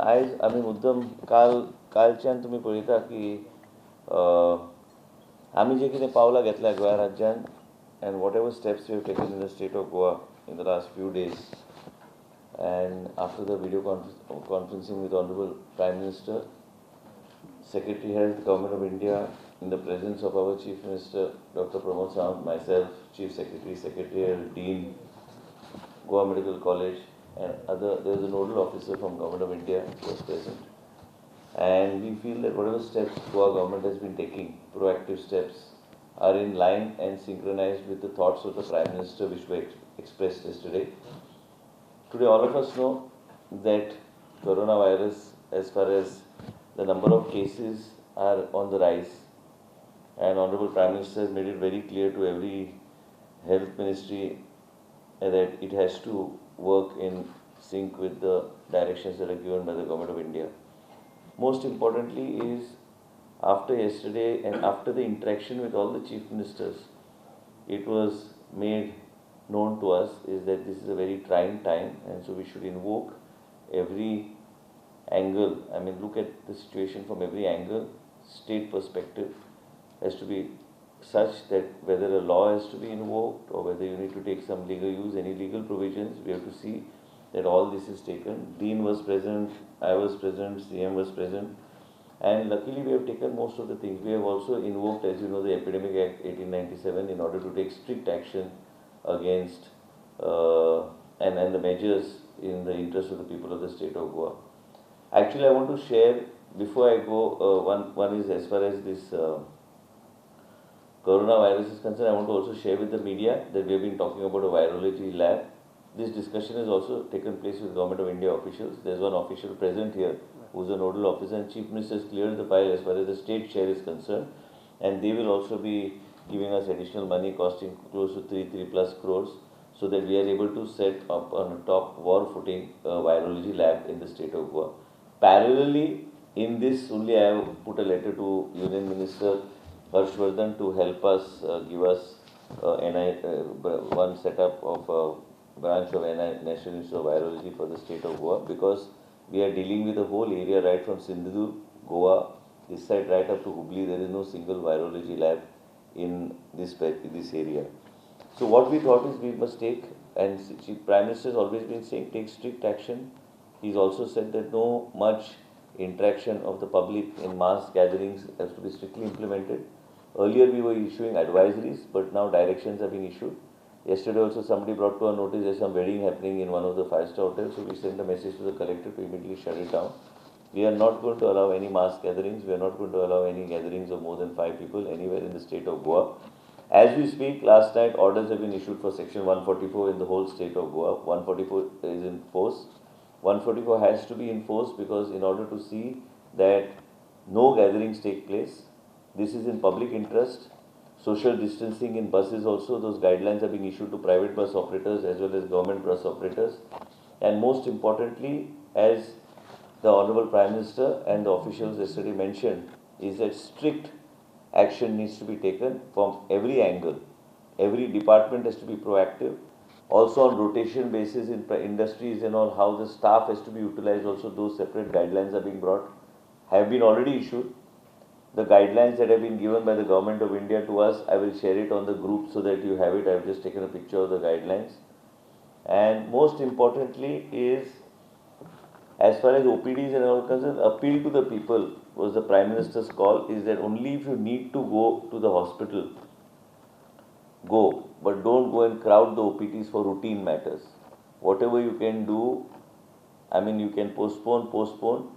आमी मुद्दम कालच्यान तुमी पळयता की आमी जे कितें पावलां घेतल्या गोंय राज्यान and whatever steps we have taken in the state of Goa in the last few days, and after the video conferencing with Honorable Prime Minister, Secretary Health, Government of India, in the presence of our Chief Minister Dr. Pramod Sawant, myself, Chief Secretary, Secretary Health, Dean, Goa Medical College, and there was a nodal officer from Government of India who was present. And we feel that whatever steps Goa government has been taking, proactive steps, are in line and synchronized with the thoughts of the Prime Minister which were expressed yesterday. Today all of us know that coronavirus, as far as the number of cases are on the rise, and Honorable Prime Minister has made it very clear to every health ministry that it has to work in sync with the directions that are given by the Government of India. Most importantly is, after yesterday and after the interaction with all the chief ministers, it was made known to us is that this is a very trying time, and so we should invoke every angle. I mean, look at the situation from every angle. State perspective has to be such that whether a law has to be invoked or whether you need to take some legal use, any legal provisions, we have to see that all this is taken. Dean was present, I was present, CM was present. And luckily we have taken most of the things. We have also invoked, as you know, the Epidemic Act 1897 in order to take strict action against and the measures in the interest of the people of the state of Goa. Actually, I want to share, before I go, one is as far as this coronavirus is concerned, I want to also share with the media that we have been talking about a virology lab. This discussion has also taken place with Government of India officials. There is one official present here who is a nodal officer, and Chief Minister has cleared the file as far as the state share is concerned, and they will also be giving us additional money costing close to 3 plus crores, so that we are able to set up on a top war footing a virology lab in the state of Goa. Parallelly, in this only I have put a letter to Union Minister Harshvardhan to help us give us one setup of a branch of NI, National Institute of Virology for the state of Goa, because we are dealing with the whole area right from Sindhu, Goa, this side right up to Hubli. There is no single virology lab in this area. So what we thought is we must take, and Chief Prime Minister has always been saying, take strict action. He's also said that no much interaction of the public in mass gatherings has to be strictly implemented. Earlier we were issuing advisories, but now directions have been issued. Yesterday also somebody brought to our notice there's some wedding happening in one of the five-star hotels, so we sent a message to the collector to immediately shut it down. We are not going to allow any mass gatherings. We are not going to allow any gatherings of more than 5 people anywhere in the state of Goa. As we speak, last night orders have been issued for section 144 in the whole state of Goa. 144 is in force. 144 has to be enforced because in order to see that no gatherings take place, this is in public interest. Social distancing in buses also, those guidelines are being issued to private bus operators as well as government bus operators. And most importantly, as the Honorable Prime Minister and the officials yesterday mentioned, is that strict action needs to be taken from every angle. Every department has to be proactive. Also on rotation basis in industries and all, how the staff has to be utilized, also those separate guidelines are being brought, have been already issued. The guidelines that have been given by the Government of India to us, I will share it on the group so that you have it. I have just taken a picture of the guidelines. And most importantly is, as far as OPDs and all concerned, appeal to the people was the Prime Minister's call, is that only if you need to go to the hospital, go, but don't go and crowd the OPDs for routine matters. Whatever you can do, I mean, you can postpone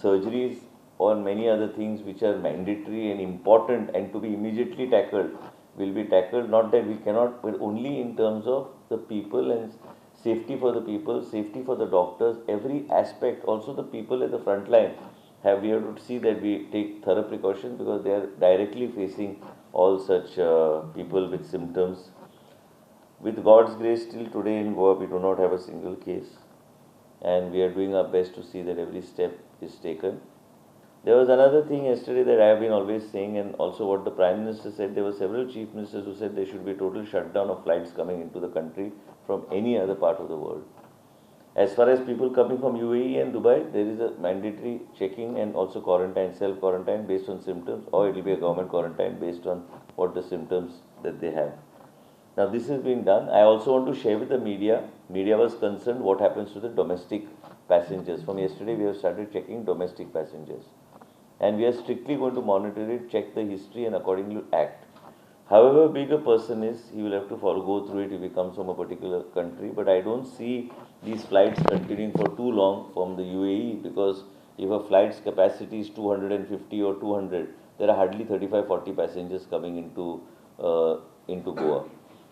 surgeries or many other things which are mandatory and important and to be immediately tackled will be tackled. Not that we cannot, but only in terms of the people and safety for the people, safety for the doctors, every aspect. Also the people at the front line we have to see that we take thorough precautions because they are directly facing all such people with symptoms. With God's grace, till today in Goa we do not have a single case, and we are doing our best to see that every step is taken. There was another thing yesterday that I have been always saying, and also what the Prime Minister said. There were several chief ministers who said there should be a total shutdown of flights coming into the country from any other part of the world. As far as people coming from UAE and Dubai, there is a mandatory checking and also quarantine, self-quarantine based on symptoms, or it will be a government quarantine based on what the symptoms that they have. Now this is being done. I also want to share with the media. Media was concerned what happens to the domestic passengers. From yesterday, we have started checking domestic passengers, and we are strictly going to monitor it, check the history, and accordingly act. However big a person is, he will have to go through it if he comes from a particular country. But I don't see these flights continuing for too long from the UAE, because if a flight's capacity is 250 or 200, there are hardly 35-40 passengers coming into Goa.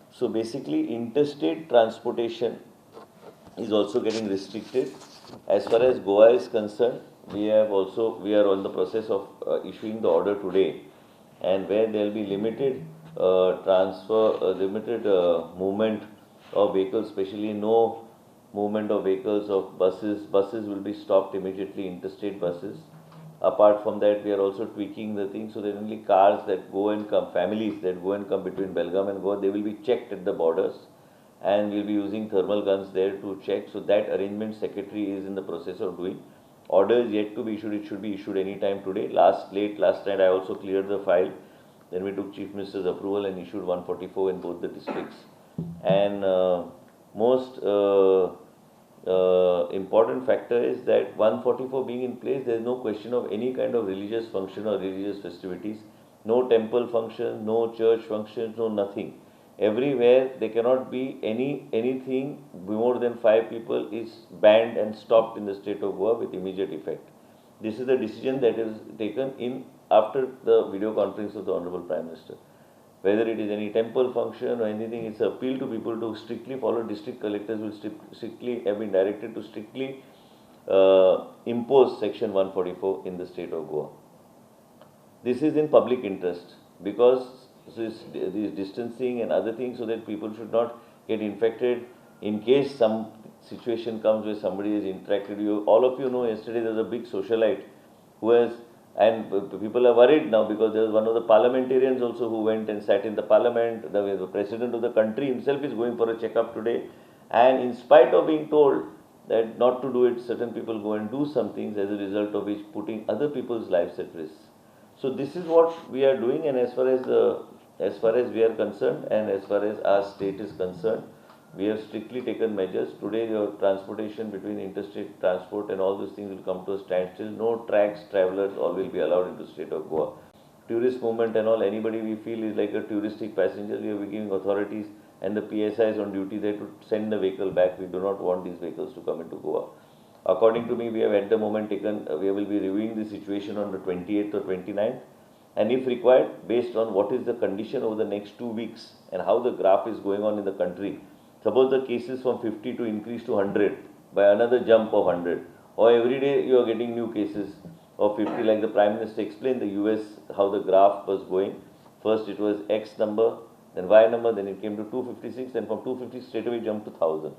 So basically, interstate transportation is also getting restricted. As far as Goa is concerned, we are on the process of issuing the order today, and where there will be limited limited movement of vehicles, especially no movement of vehicles of buses. Buses will be stopped immediately, interstate buses. Apart from that, we are also tweaking the thing so that only cars that go and come, families that go and come between Belgaum and Goa, they will be checked at the borders, and we'll be using thermal guns there to check. So that arrangement Secretary is in the process of doing. Order is yet to be issued. It should be issued any time today. Last night I also cleared the file. Then we took Chief Minister's approval and issued 144 in both the districts. And most important factor is that 144 being in place, there is no question of any kind of religious function or religious festivities. No temple function, no church functions, no nothing. Everywhere there cannot be anything more than 5 people is banned and stopped in the state of Goa with immediate effect. This is the decision that is taken in after the video conference of the Honorable Prime Minister. Whether it is any temple function or anything, it's an appeal to people to strictly follow. District collectors will strictly have been directed to strictly impose Section 144 in the state of Goa. This is in public interest, because this distancing and other things, so that people should not get infected in case some situation comes where somebody has interacted with you. All of you know, yesterday there was a big socialite who has, and people are worried now because there was one of the parliamentarians also who went and sat in the parliament. The president of the country himself is going for a checkup today, and in spite of being told that not to do it, certain people go and do some things, as a result of which putting other people's lives at risk. So this is what we are doing, and as far as we are concerned, and as far as our state is concerned, we have strictly taken measures. Today, your transportation between interstate transport and all those things will come to a standstill. No tracks, travelers, all will be allowed into the state of Goa. Tourist movement and all, anybody we feel is like a touristic passenger, we are giving authorities and the PSIs on duty there to send the vehicle back. We do not want these vehicles to come into Goa. According to me, we have at the moment taken, we will be reviewing the situation on the 28th or 29th, and if required, based on what is the condition over the next 2 weeks and how the graph is going on in the country. Suppose the cases from 50 to increase to 100 by another jump of 100, or every day you are getting new cases of 50, like the Prime Minister explained the US, how the graph was going. First it was X number, then Y number, then it came to 256, then from 250 straight away jumped to 1000.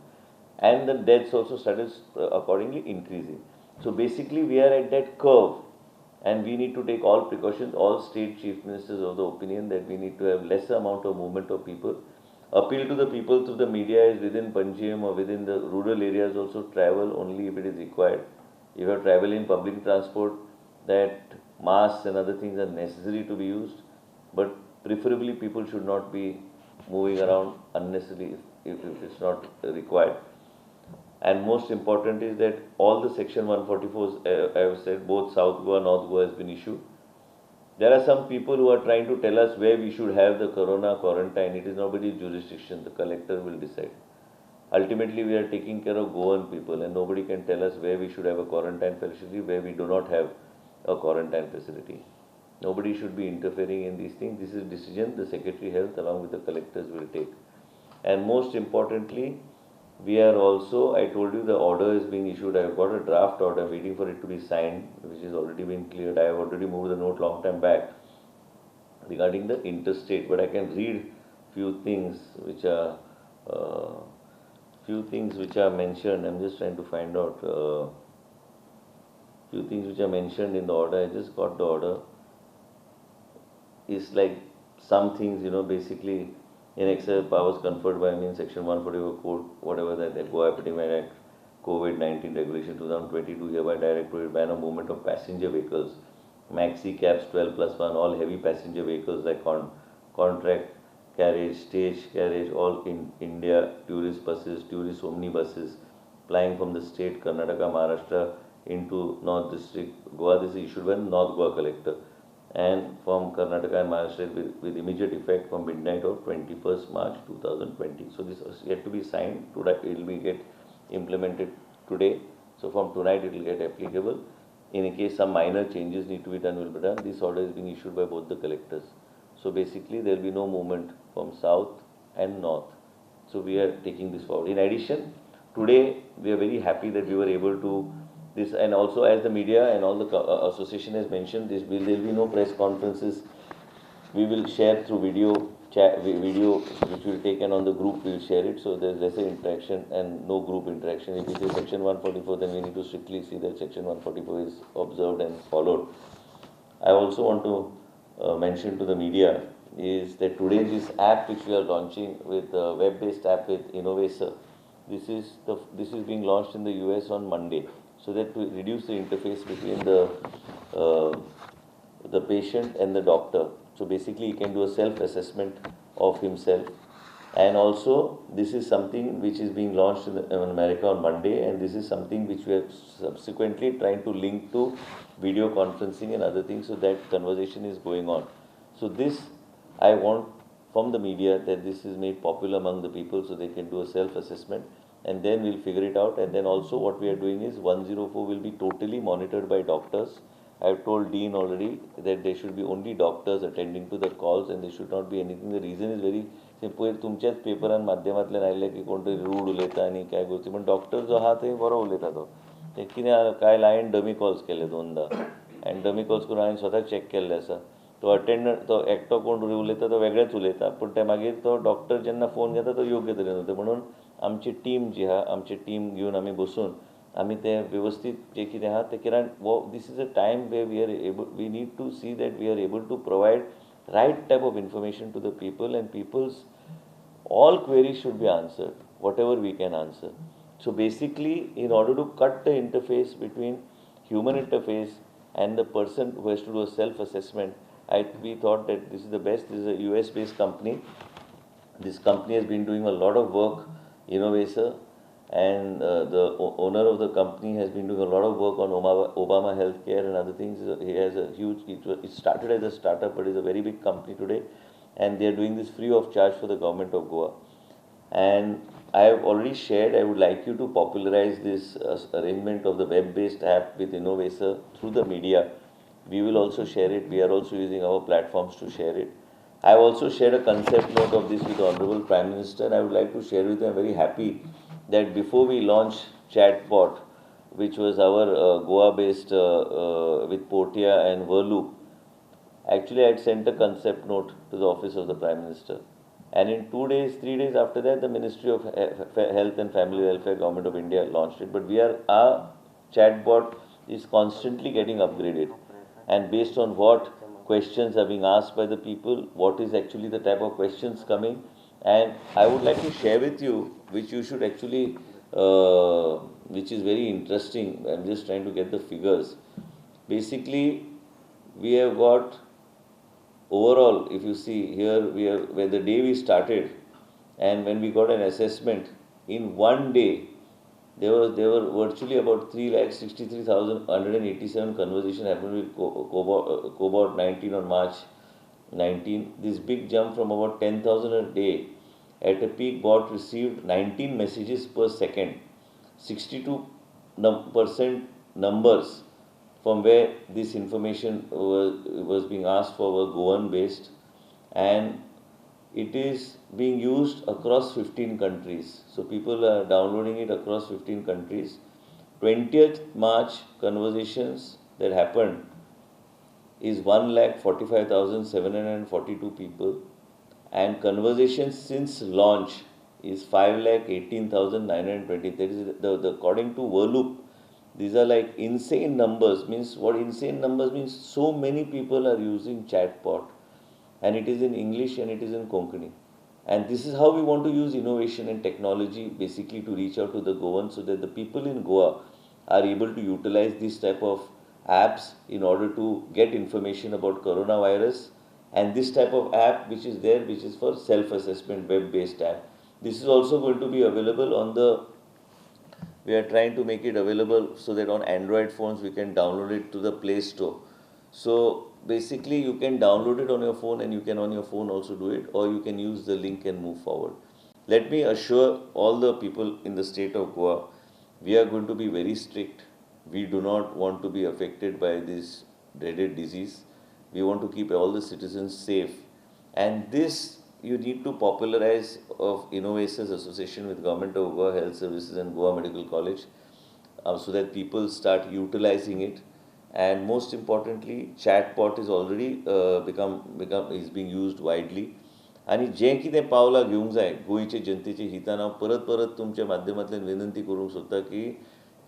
And the deaths also started accordingly increasing. So basically we are at that curve, and we need to take all precautions. All state chief ministers are of the opinion that we need to have lesser amount of movement of people. Appeal to the people through the media is within Panjim or within the rural areas also travel only if it is required. If you are traveling in public transport, that masks and other things are necessary to be used, but preferably people should not be moving around unnecessarily if it's not required. And most important is that all the Section 144s, I have said, both South Goa, North Goa has been issued. There are some people who are trying to tell us where we should have the corona quarantine. It is nobody's jurisdiction. The collector will decide. Ultimately, we are taking care of Goan people, and nobody can tell us where we should have a quarantine facility, where we do not have a quarantine facility. Nobody should be interfering in these things. This is a decision the Secretary Health along with the collectors will take. And most importantly, we are also, I told you the order is being issued. I have got a draft order waiting for it to be signed, which has already been cleared. I have already moved the note long time back regarding the interstate, but I can read few things which are mentioned. I'm just trying to find out few things which are mentioned in the order. I just got the order. It's like some things, basically in excess powers conferred by me in Section 144 code, whatever that, the Goa Epidemic Act, COVID-19 regulation 2022 hereby direct prohibit ban of movement of passenger vehicles, maxi cabs 12 plus 1, all heavy passenger vehicles like contract carriage, stage carriage, all in India, tourist buses, tourist omnibuses plying from the state Karnataka, Maharashtra into North District Goa. This is issued by North Goa Collector, and from Karnataka and Maharashtra with immediate effect from midnight of 21st March 2020. So this is yet to be signed. Today it will be get implemented today. So from tonight it will get applicable. In case some minor changes need to be done, will be done. This order is being issued by both the collectors. So basically there will be no movement from south and north. So we are taking this forward. In addition, today we are very happy that we were able to this, and also as the media and all the association has mentioned, there will be no press conferences. We will share through video video which will take, and on the group we will share it. So there is lesser interaction and no group interaction. If it is section 144, then we need to strictly see that section 144 is observed and followed. I also want to mention to the media is that today this app which we are launching with web-based app with Innovaser, this is being launched in the US on Monday, so that to reduce the interface between the patient and the doctor. So basically, he can do a self-assessment of himself, and also this is something which is being launched in America on Monday, and this is something which we are subsequently trying to link to video conferencing and other things, so that conversation is going on. So this I want from the media, that this is made popular among the people, so they can do a self-assessment, and then we'll figure it out. And then also what we are doing is 104 will be totally monitored by doctors. I have told Dean already that there should be only doctors attending to the calls, and there should not be anything. The reason is very simple. तुमच्याच पेपरान माध्यमांतल्यान आयले की कोण तरी rude उलयता आनी काय गोष्टी, पण डॉक्टर जो आहा थंय बरो उलयता तो. ते कितें काय हांवें डमी कॉल्स केले 2दा, आनी डमी कॉल्स करून हांवें स्वता चॅक केल्ले आसा. तो अटेंडंट तो एकटो कोण उलयता तो वेगळेच उलयता, पूण ते मागीर तो डॉक्टर जेन्ना फोन घेता तो योग्य तरेन उलयता. म्हणून आमची टीम जी आहा, आमची टीम घेवन आमी बसून आमी ते व्यवस्थीत जे कितें आहा ते कित्याक this is a time way we need to see that we are able to provide right type of information to the people, and people's all queries should be answered, whatever we can answer. So basically, in order to cut the interface between human interface and the person who has to do a self-assessment, we thought that this is the best. This is a US-based company. This company has been doing a lot of work, Innovaser, and the owner of the company has been doing a lot of work on Obama Healthcare and other things. He has a huge, it started as a startup, but it's a very big company today, and they are doing this free of charge for the government of Goa. And I have already shared, I would like you to popularize this arrangement of the web-based app with Innovaser through the media. We will also share it. We are also using our platforms to share it. I have also shared a concept note of this with the Honorable Prime Minister. I would like to share with you, I'm very happy that before we launched Chatbot, which was our Goa-based with Portia and Verloop, actually I had sent a concept note to the office of the Prime Minister. And in 3 days after that, the Ministry of Health and Family Welfare, Government of India launched it. But our Chatbot is constantly getting upgraded. And based on what questions are being asked by the people, what is actually the type of questions coming. And I would like to share with you, which you should actually, which is very interesting. I'm just trying to get the figures. Basically, we have got overall, if you see here, where the day we started, and when we got an assessment, in one day, there were virtually about 3,63,187 conversations happened with Cobot 19 on March 19. This big jump from about 10,000 a day. At a peak, bot received 19 messages per second. 62% numbers from where this information was being asked for were Goan based, and it is being used across 15 countries. So people are downloading it across 15 countries. 20th March conversations that happened is 1,45,742 people, and conversations since launch is 5,18,920. That is according to Verloop. These are like insane numbers. Means what insane numbers means? So many people are using Chatbot, and it is in English and it is in Konkani. And this is how we want to use innovation and technology basically to reach out to the Goans so that the people in Goa are able to utilize this type of apps in order to get information about coronavirus. And this type of app which is there, which is for self-assessment, web-based app. This is also going to be available on the, we are trying to make it available so that on Android phones we can download it to the Play Store. So basically you can download it on your phone and you can on your phone also do it, or you can use the link and move forward. Let me assure all the people in the state of Goa, we are going to be very strict. We do not want to be affected by this dreaded disease. We want to keep all the citizens safe. And this you need to popularize of Innovations Association with Government of Goa Health Services and Goa Medical College, so that people start utilizing it. And most importantly, chatbot is already is being used widely. आणि जें कितें पावलां घेवंक जाय गोंयचे जनतेचे हितान हांव परत परत तुमच्या माध्यमांतल्यान विनंती करूंक सोदता की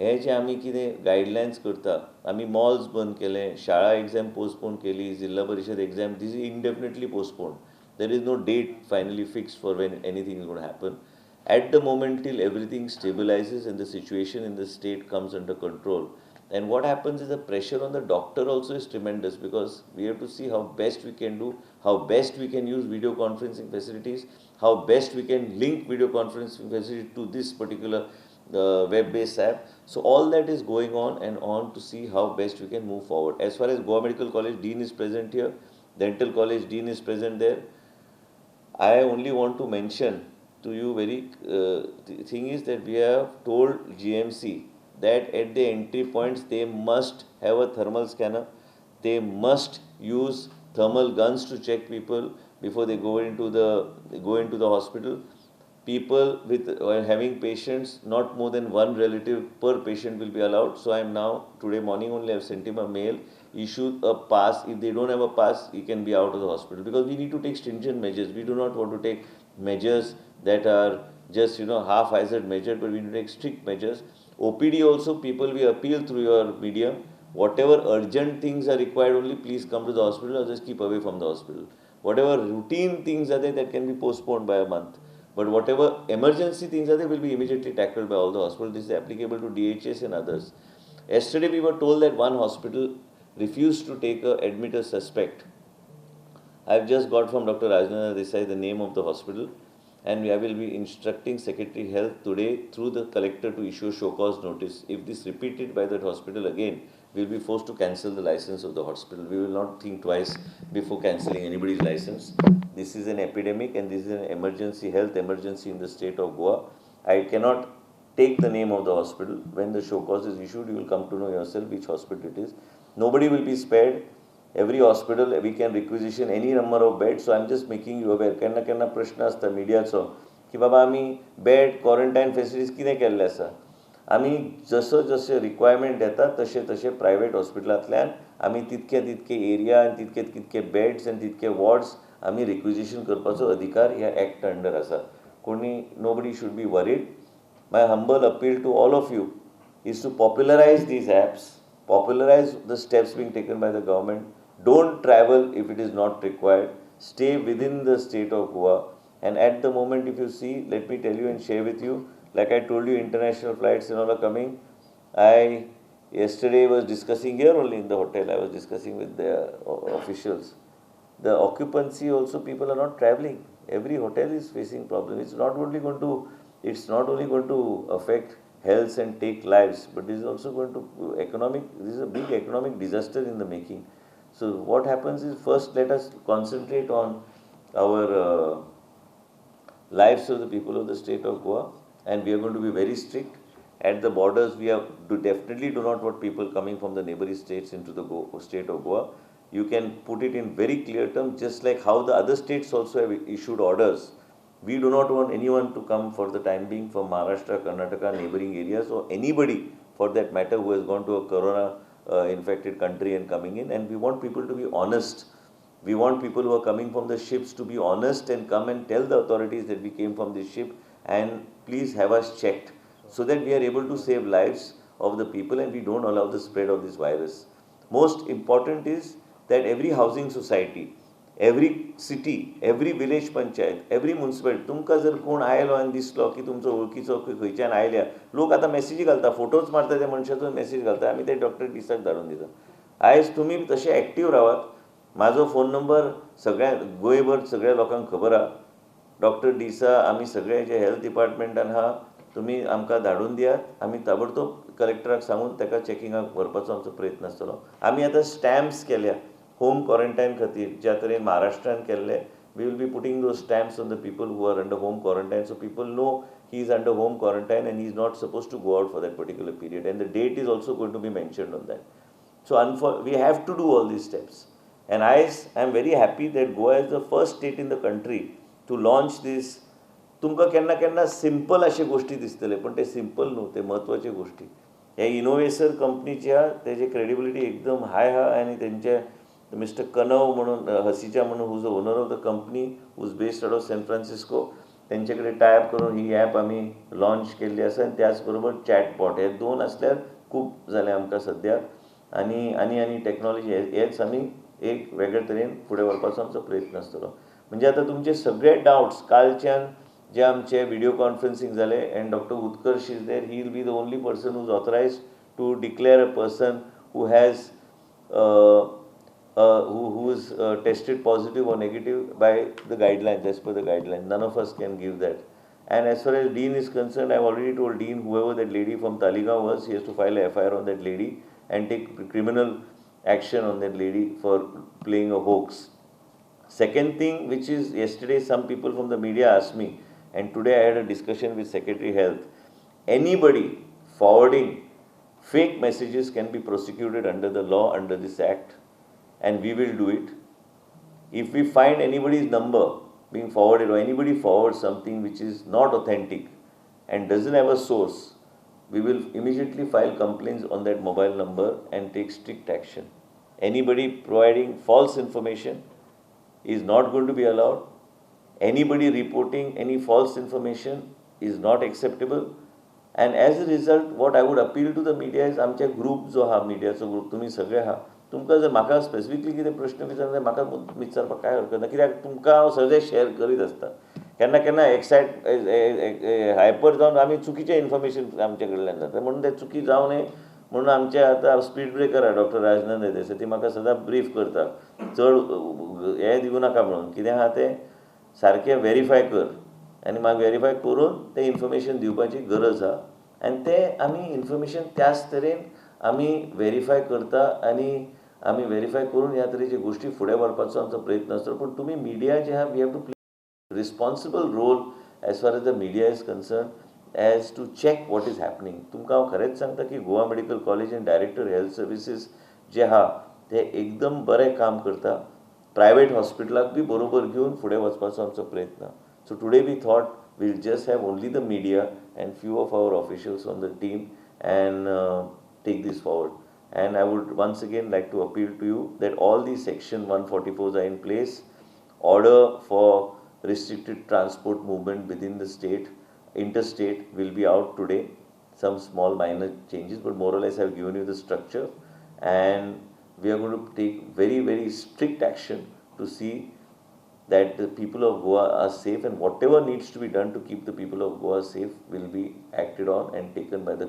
हे जे आमी कितें गायडलायन्स करता, आमी मॉल्स बंद केले, शाळा एग्जाम पोस्टपोन केली, जिल्हा परिषद exam this is indefinitely postpone. There is no date finally fixed for when anything is going to happen. At the moment till everything stabilizes and the situation in the state comes under control. And what happens is the pressure on the doctor also is tremendous, because we have to see how best we can do, how best we can use video conferencing facilities, how best we can link video conferencing facility to this particular web-based app. So all that is going on and on to see how best we can move forward. As far as Goa Medical College Dean is present here, Dental College Dean is present there. I only want to mention to you the thing is that we have told GMC that at the entry points they must have a thermal scanner. They must use thermal guns to check people before they go into the hospital. People with having patients, not more than one relative per patient will be allowed. So I am now, today morning only, I have sent him a mail, issue a pass. If they don't have a pass, he can be out of the hospital, because we need to take stringent measures. We do not want to take measures that are just half-hazard measures, but we need to take strict measures. OPD also, people, we appeal through your medium, whatever urgent things are required, only please come to the hospital or just keep away from the hospital. Whatever routine things are there, that can be postponed by a month. But whatever emergency things are there will be immediately tackled by all the hospitals. This is applicable to DHS and others. Yesterday we were told that one hospital refused to admit a suspect. I have just got from Dr. Rajendra Desai the name of the hospital, and I will be instructing Secretary Health today through the collector to issue a show cause notice. If this repeated by that hospital again, we will be forced to cancel the license of the hospital. We will not think twice before cancelling anybody's license. This is an epidemic and this is an emergency, health emergency in the state of Goa. I cannot take the name of the hospital. When the show cause is issued, you will come to know yourself which hospital it is. Nobody will be spared. Every hospital, we can requisition any number of beds. So I'm just making you aware. केन्ना प्रश्न आसता मिडियाचो की बाबा आमी bed quarantine facilities कितें केल्ले आसा. आमी जसो रिक्वायरमेंट येता तशे प्रायवेट हॉस्पिटलांतल्यान आमी तितके एरिया आनी तितके बेड्स आनी तितके वॉर्ड्स आमी रिक्विजिशन करपाचो अधिकार ह्या एक्ट अंडर आसा. Nobody should be worried. My humble appeal to all of you is to popularize these apps, popularize the steps being taken by the government. Don't travel if it is not required. Stay within the state of Goa. And at the moment, if you see, let me tell you and share with you, like I told you, international flights and all are coming. I yesterday was discussing here only in the hotel, I was discussing with the officials. The occupancy also, people are not traveling. Every hotel is facing problems. It's not only going to affect health and take lives, but this is also going to this is a big economic disaster in the making. So what happens is, first let us concentrate on our lives of the people of the state of Goa, and we are going to be very strict. At the borders, we definitely do not want people coming from the neighboring states into the state of Goa. You can put it in very clear terms, just like how the other states also have issued orders. We do not want anyone to come for the time being from Maharashtra, Karnataka, neighboring areas, or anybody for that matter who has gone to a corona infected country and coming in. And we want people to be honest. We want people who are coming from the ships to be honest and come and tell the authorities that we came from this ship and please have us checked, so that we are able to save lives of the people and we don't allow the spread of this virus. Most important is that every housing society, every city, every village panchayat, every municipality तुमकां जर कोण आयलो आनी दिसलो की तुमचो वळखीचो खंयच्यान आयल्या, लोक आतां मेसेजी घालता, फोटोज मारता त्या मनशाचो मेसेज घालता, आमी ते डॉक्टर डिसाक धाडून दिता. आयज तुमी तशे एक्टीव रावात. म्हाजो फोन नंबर सगळ्या गोंयभर सगळ्या लोकांक खबर आहा. डॉक्टर डिसा आमी सगळे जे हेल्थ डिपार्टमेंटान आहा तुमी आमकां धाडून दियात. आमी ताबडतोब कलेक्टराक सांगून ताका चॅकिंगाक व्हरपाचो आमचो प्रयत्न आसतलो. आमी आतां स्टॅम्प्स केल्या होम क्वॉरंटायन खातीर, ज्या तरेन महाराष्ट्रान केल्ले. We will be putting those stamps on the people who are under home quarantine, so people know he is under home quarantine and he is not supposed to go out for that particular period, and the date is also going to be mentioned on that. So we have to do all these steps, and I am very happy that Goa is the first state in the country to launch this. तुमकां केन्ना केन्ना simple अशे गोष्टी दिसतले, पण ते simple न्हू, ते म्हत्वाचे गोष्टी. हे इनोवेसर कंपनीच्या तेजे क्रेडिबिलिटी एकदम हाय आहा, आनी तेंचे मिस्टर कनव म्हणून हसीचा म्हणून who's the owner of the company, who's based out of San Francisco, तेंचे कडेन टायप करून ही ॲप आमी लॉन्च केल्ली आसा. आनी त्याच बरोबर चॅटबॉट, हे दोन आसल्यार खूब जालें आमकां सद्याक. आनी टॅक्नॉलॉजी हेच आमी एक वेगळे तरेन फुडें व्हरपाचो आमचो प्रयत्न आसतलो. म्हणजे आतां तुमचे सगळे डावट्स कालच्यान जे आमचे व्हिडिओ कॉन्फरन्सींग जाले, and doctor Utkarsh is there, he will be the only person who is authorised to declare a person who has who is tested positive or negative by the guidelines, as per the guidelines. None of us can give that. And as far as Dean is concerned, I have already told Dean, whoever that lady from Taligaon was, he has to file a FIR on that lady and take criminal action on that lady for playing a hoax. Second thing, which is yesterday some people from the media asked me, and today I had a discussion with Secretary Health. Anybody forwarding fake messages can be prosecuted under the law, under this act. And we will do it. If we find anybody's number being forwarded, or anybody forwards something which is not authentic and doesn't have a source, we will immediately file complaints on that mobile number and take strict action. Anybody providing false information is not going to be allowed. Anybody reporting any false information is not acceptable. And as a result, what I would appeal to the media is, आमचे group जो हा, मिडियाचो group तुमी सगळे आहा, तुमकां जर म्हाका specifically कितें प्रश्न विचारना, म्हाका विचारपाक काय हरकत ना, कित्याक तुमकां हांव सगळें शेअर करीत आसता. केन्ना केन्ना हायपर जावन आमी चुकीचें इन्फॉर्मेशन आमचे कडल्यान जाता, म्हणून तें चुकी जावं न्हय म्हणून आमचे आतां स्पीड ब्रेकर आहा डॉक्टर राजनंद येदेसर, ती म्हाका सदां ब्रीफ करता, चड हें दिवं नाका म्हणून. कितें आहा तें सारकें व्हेरीफाय कर, आनी म्हाका व्हेरीफाय करून तें इन्फॉर्मेशन दिवपाची गरज आहा. आनी तें आमी इन्फॉर्मेशन त्याच तरेन आमी व्हेरीफाय करता, आनी आमी व्हेरीफाय करून ह्या तरेची गोष्टी फुडें व्हरपाचो आमचो प्रयत्न आसतलो. पूण तुमी मिडिया जे आहा, we have to play responsible role as far as the media is concern, as to check what is happening. तुमकां हांव खरेंच सांगता की Goa medical college and director health services जे आहा ते एकदम बरें काम करता. प्रायवेट हॉस्पिटलाक बी बरोबर घेवन फुडें वचपाचो आमचो प्रयत्न. So today we thought we'll just have only the media and few of our officials on the team and take this forward. And I would once again like to appeal to you that all these section 144s are in place. Order for restricted transport movement within the state, interstate will be out today. Some small minor changes, but more or less I have given you the structure, and we are going to take very, very strict action to see that the people of Goa are safe, and whatever needs to be done to keep the people of Goa safe will be acted on and taken by the government.